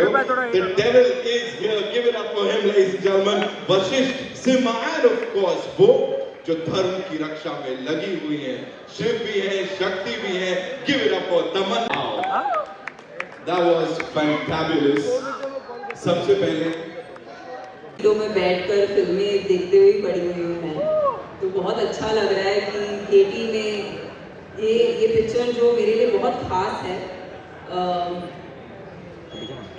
The devil is here. Give it up for him, ladies and gentlemen. Vashisht Simhan, of course, वो जो धर्म की रक्षा में लगी हुई है, शिव भी है, शक्ति भी है. Give it up for Tamanna. That was fantabulous. सबसे पहले तो मैं बैठकर फिल्में देखते हुए बड़ी हुई हूँ मैं, तो बहुत अच्छा लग रहा है कि केटी में ये पिक्चर जो मेरे लिए बहुत खास है.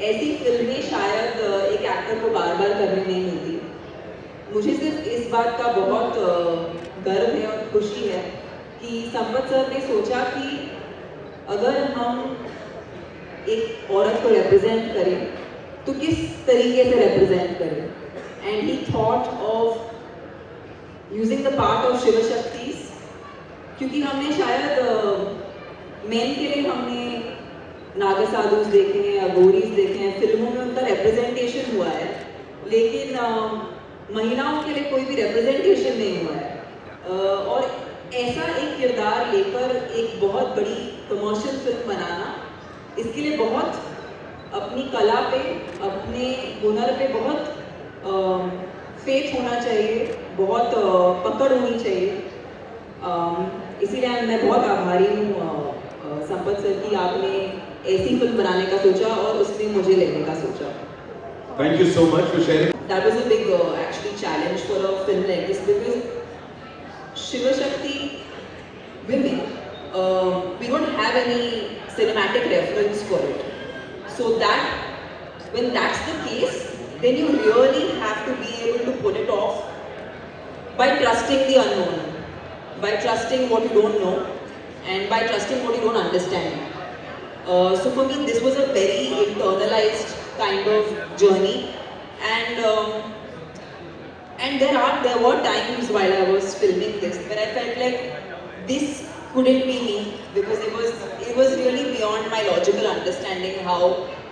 ऐसी फिल्में शायद एक एक्टर को बार बार करने नहीं मिलती. मुझे सिर्फ इस बात का बहुत गर्व है और खुशी है कि संपत सर ने सोचा कि अगर हम एक औरत को रिप्रेजेंट करें तो किस तरीके से रिप्रेजेंट करें. And he thought of using the part of Shiv Shakti, क्योंकि हमने शायद मेन के लिए हमने नागा साधुस देखे हैं, अघोरीज देखे हैं, फिल्मों में उनका रिप्रेजेंटेशन हुआ है, लेकिन महिलाओं के लिए कोई भी रिप्रेजेंटेशन नहीं हुआ है. और ऐसा एक किरदार लेकर एक बहुत बड़ी कमर्शियल फिल्म बनाना, इसके लिए बहुत अपनी कला पे, अपने हुनर पे बहुत फेथ होना चाहिए, बहुत पकड़ होनी चाहिए. इसीलिए मैं बहुत आभारी हूँ संपत सर की, आपने ऐसी फिल्म बनाने का सोचा और उसने मुझे लेने का सोचा. Thank you so much for sharing. That was a big actually challenge for a film like this, because Shiva Shakti women, we don't have any cinematic reference for it. So that when that's the case, then you really have to be able to pull it off by trusting the unknown, by trusting what you don't know, and by trusting what you don't understand. So for me, this was a very internalized kind of journey, and there were times while I was filming this where I felt like this couldn't be me, because it was really beyond my logical understanding how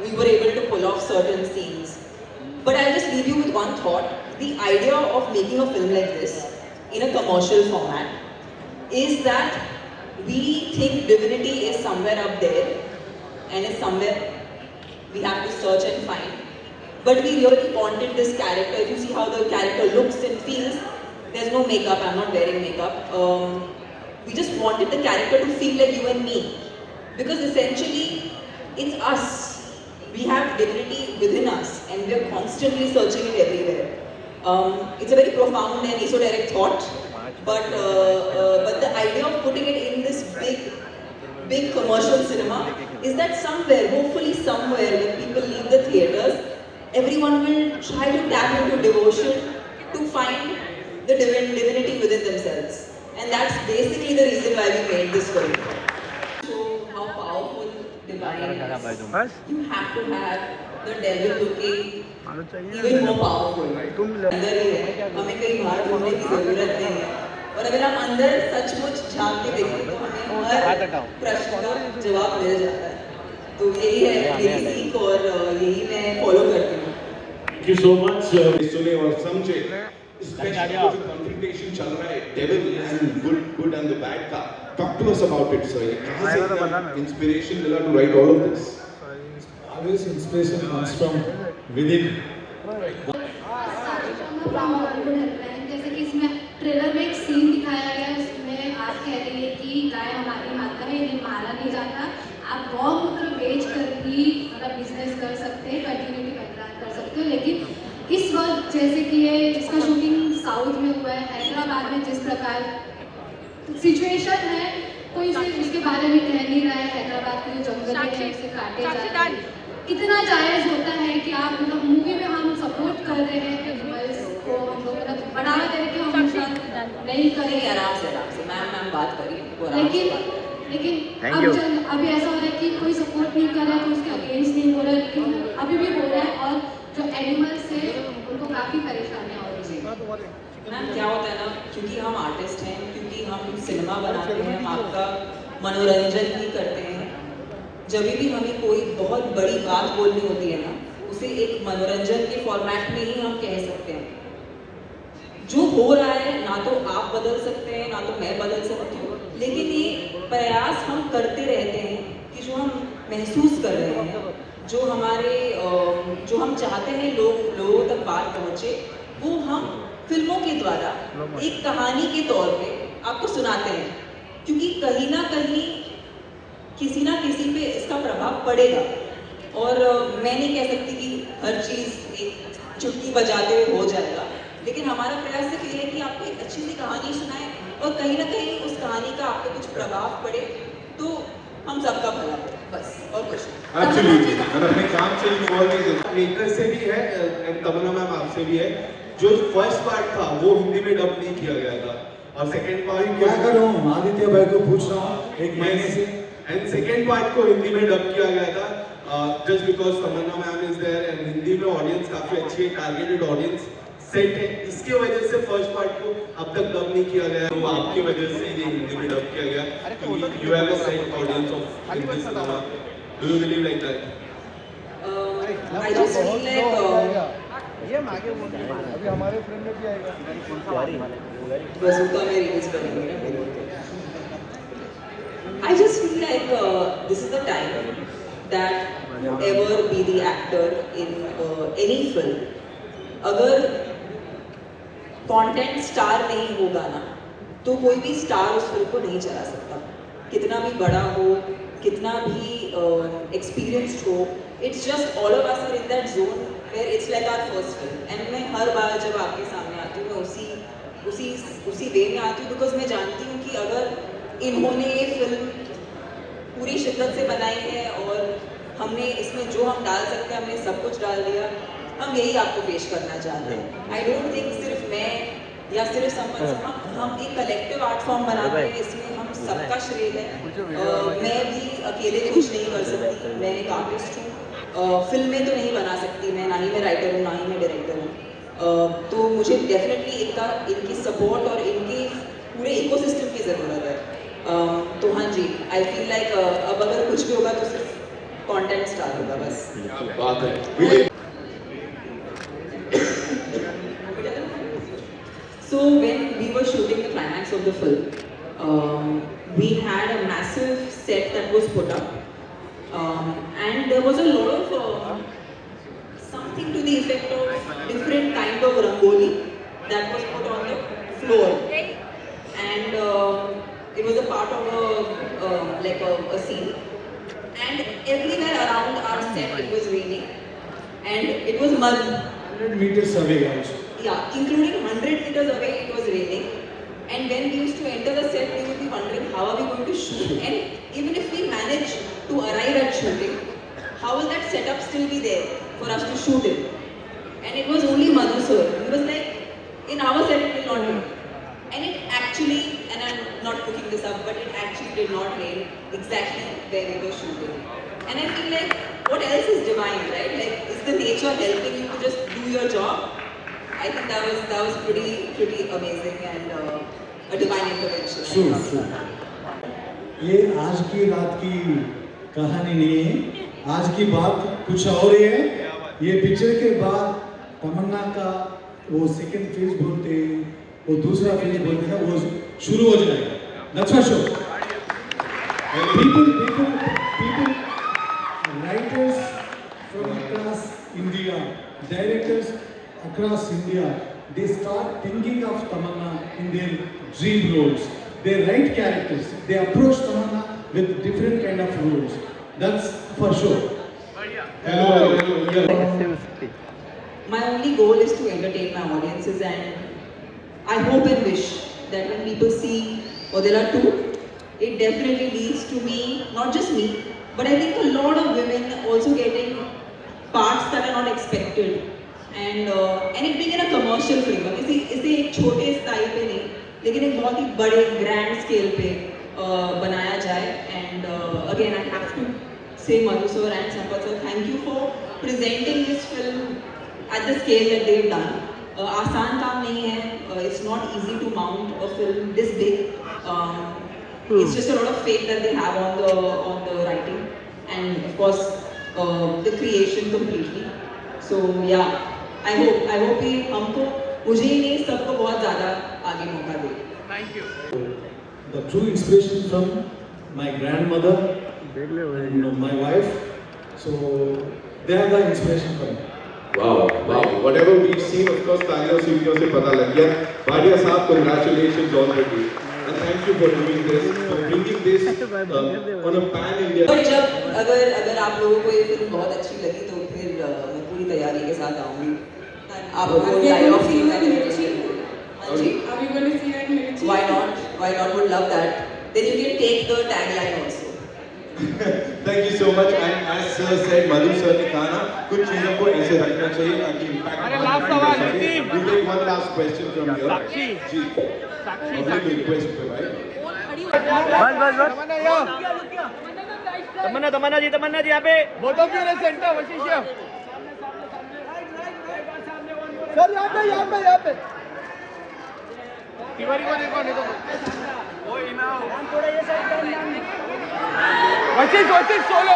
we were able to pull off certain scenes. But I'll just leave you with one thought. The idea of making a film like this in a commercial format is that we think divinity is somewhere up there and is somewhere we have to search and find. But we really wanted this character. If you see how the character looks and feels, there's no makeup, I'm not wearing makeup. We just wanted the character to feel like you and me. Because essentially, it's us. We have divinity within us and we're constantly searching it everywhere. It's a very profound and esoteric thought, but the idea of putting it in this big commercial cinema is that somewhere, hopefully somewhere, when people leave the theaters, everyone will try to tap into devotion to find the divinity within themselves. And that's basically the reason why we made this film. So how powerful divine is. You have to have the devil looking even more powerful. अंदर ही है, हमें कहीं बाहर ढूंढने की जरूरत नहीं है. और अगर हम अंदर सचमुच झांक के देखें तो हमें हर प्रश्न का जवाब मिल जाता है. तो यही है मेरी सीख और यही मैं फॉलो करती हूँ. Thank you so much. सुने और समझे. Especially जो confrontation चल रहा है, devil and good and the bad का. Talk to us about it, sir. कहाँ से इतना inspiration मिला to write all of this? Always inspiration comes from within. जैसे कि इसमें ट्रेलर में एक सीन दिखाया गया, उसमें आप कह रही है कि गाय हमारी माता है, इन्हें मारा नहीं जाता. आप गौमूत्र बेच कर भी मतलब बिजनेस कर सकते हैं, कंटिन्यूटी बरकरार कर सकते हो. लेकिन इस वक्त जैसे कि ये इसका शूटिंग साउथ में हुआ है, हैदराबाद में जिस प्रकार सिचुएशन है, कोई उसके बारे में कह नहीं रहा है. हैदराबाद के जो जंगल है उसे काटे जा रहे हैं. कितना जायज़ होता है कि आप मतलब मूवी में हम सपोर्ट कर रहे हैं गर्ल्स को, हम लोग मतलब बढ़ावा दे रहे हैं कि हम नहीं करेंगे. आराम से मैम बात करिए. लेकिन अभी ऐसा हो रहा है कि कोई सपोर्ट नहीं कर रहा है तो उसके अगेंस्ट नहीं हो रहा है, लेकिन अभी भी हो रहा है. और जो एनिमल्स है उनको काफ़ी परेशानियाँ हो रही है. मैम क्या होता है ना, क्योंकि हम आर्टिस्ट हैं, क्योंकि हम सिनेमा बनाते हैं, हम आपका मनोरंजन ही करते हैं. जब भी हमें कोई बहुत बड़ी बात बोलनी होती है ना, उसे एक मनोरंजन के फॉर्मेट में ही हम कह सकते हैं. जो हो रहा है ना तो आप बदल सकते हैं ना तो मैं बदल सकती हूँ, लेकिन ये प्रयास हम करते रहते हैं कि जो हम महसूस कर रहे हैं, जो हमारे जो हम चाहते हैं लोगों तक बात पहुँचे, वो हम फिल्मों के द्वारा एक कहानी के तौर पे आपको सुनाते हैं, क्योंकि कहीं ना कहीं किसी ना किसी पे इसका प्रभाव पड़ेगा। और मैं नहीं कह सकती कि हर चीज़ एक चुटकी बजाते हुए हो जाएगा, लेकिन हमारा प्रयास सिर्फ ये है कि आपको एक अच्छी सी कहानी सुनाए और कहीं ना कहीं उस कहानी का आप पे कुछ प्रभाव पड़े, तो हम सबका भला हो, बस और कुछ नहीं। एब्सोल्युटली, और अपने काम से इन्वॉल्व मेकर से भी है एंड तमन्ना मैम आपसे भी है। जो फर्स्ट पार्ट था वो हिंदी में डब नहीं किया गया था, और सेकंड पार्ट क्या कर रहा हूँ, आदित्य भाई को पूछ रहा हूँ एक महीने से, एंड सेकंड पार्ट को हिंदी में डब किया गया था just because Tamannaah ma'am is there and Hindi में ऑडियंस काफी अच्छी है, टारगेटेड ऑडियंस सेट है, इसके वजह से फर्स्ट पार्ट को अब तक डब नहीं किया गया, तो आपकी वजह से ये हिंदी में डब किया गया, क्योंकि you have a set audience of Hindi cinema. Do you believe like that? I just feel like ये मागे बोल रही है, अभी हमारे फ्रेम में भी आएगा। बसूका में रील्स बनेंगे ना मेरे ऊपर। I just feel like this is the time that whoever be the actor in any film, अगर कंटेंट स्टार नहीं होगा ना, तो कोई भी स्टार उस फिल्म को नहीं चला सकता, कितना भी बड़ा हो, कितना भी एक्सपीरियंस्ड हो। It's just all of us are in that zone where it's like our first film, and मैं हर बार जब आपके सामने आती हूँ मैं उसी वे में आती हूँ, बिकॉज मैं जानती हूँ कि अगर इन्होंने ये फिल्म पूरी शिद्दत से बनाई है और हमने इसमें जो हम डाल सकते हैं हमने सब कुछ डाल दिया, हम यही आपको पेश करना चाहते हैं। आई डोंट थिंक सिर्फ मैं या सिर्फ हम एक कलेक्टिव आर्ट फॉर्म बनाते हैं, इसमें हम सबका श्रेय है। मैं भी अकेले कुछ नहीं कर सकती, मैं एक आर्टिस्ट हूँ, फिल्में तो नहीं बना सकती मैं, ना ही मैं राइटर हूँ ना ही मैं डायरेक्टर हूँ, तो मुझे डेफिनेटली इनकी सपोर्ट और इनके पूरे इकोसिस्टम की ज़रूरत है। तो हाँ जी, आई फील लाइक अब अगर कुछ भी होगा तो सिर्फ कंटेंट स्टार होगा बस। बात है। So when we were shooting the climax of the film, we had a massive set that was put up, and there was a lot of something to the effect of different kind of rangoli that was put on the floor, and it was a part of like a scene, and everywhere around our set it was raining, and it was mud. 100 meters away also. Yeah, including 100 meters away it was raining, and when we used to enter the set we would be wondering how are we going to shoot, and even if we manage to arrive at shooting, how will that setup still be there for us to shoot it? And it was only Madhu sir, he was like in our set it will not rain, and it actually, and I'm not cooking this up, but it actually did not rain exactly where we were shooting, and I feel like what else is divine, right? Like, is the nature helping you to just do your job? I think that was pretty amazing and a divine intervention. True. ये आज की रात की कहानी नहीं है, आज की बात कुछ और ही है। ये पिक्चर के बाद तमन्ना का वो सेकंड फेज बोलते हैं, वो दूसरा फेज बोलते हैं ना, वो शुरू हो जाएगा। That's for sure. People, writers from across India, directors across India, they start thinking of Tamanna in their dream roles. They write characters, they approach Tamanna with different kind of roles. That's for sure. Hello. My only goal is to entertain my audiences, and I hope and wish that when people see Odela 2, it definitely leads to me, not just me, but I think a lot of women also getting parts that are not expected. And it being in a commercial framework, इसे एक छोटे style पे नहीं, लेकिन एक बहुत ही बड़े grand scale पे बनाया जाए। And again I have to say Madhu sir and Sampath sir, thank you for presenting this film at the scale that they've done. आसान काम नहीं है, it's not easy to mount a film this big. It's just a lot of faith that they have on the writing and of course the creation completely. So yeah, I hope ये हमको, मुझे ही नहीं सबको बहुत ज़्यादा आगे मौका दे। Thank you. The true inspiration from my grandmother and my wife. So they are the inspiration for me. Wow, wow. Whatever we've seen, of course, तालियों सीढ़ियों से पता लग गया. Bhatia साहब, congratulations already. And thank you for doing this, for bringing this on a pan-India. पर जब अगर आप लोगों को ये फिल्म बहुत अच्छी लगी तो फिर मैं पूरी तैयारी के साथ आऊँगी. आपको लाइट ऑफ सीन है हाँ जी. Are you going to see that movie? Why not? Why not? Would love that. Then you can take the tagline also. Thank you so much. And as sir said, Madhu sir ने कहा ना कुछ चीजों को ऐसे रखना चाहिए ताकि impact. अरे last सवाल Nitin. We take one last question from you. Sakshi. Ji. Public request पे भाई. बस तमन्ना जी यहाँ पे. Both of you in centre वशिष्य. सर यहाँ पे तिवारी को देखो वशिष्ठ सोलो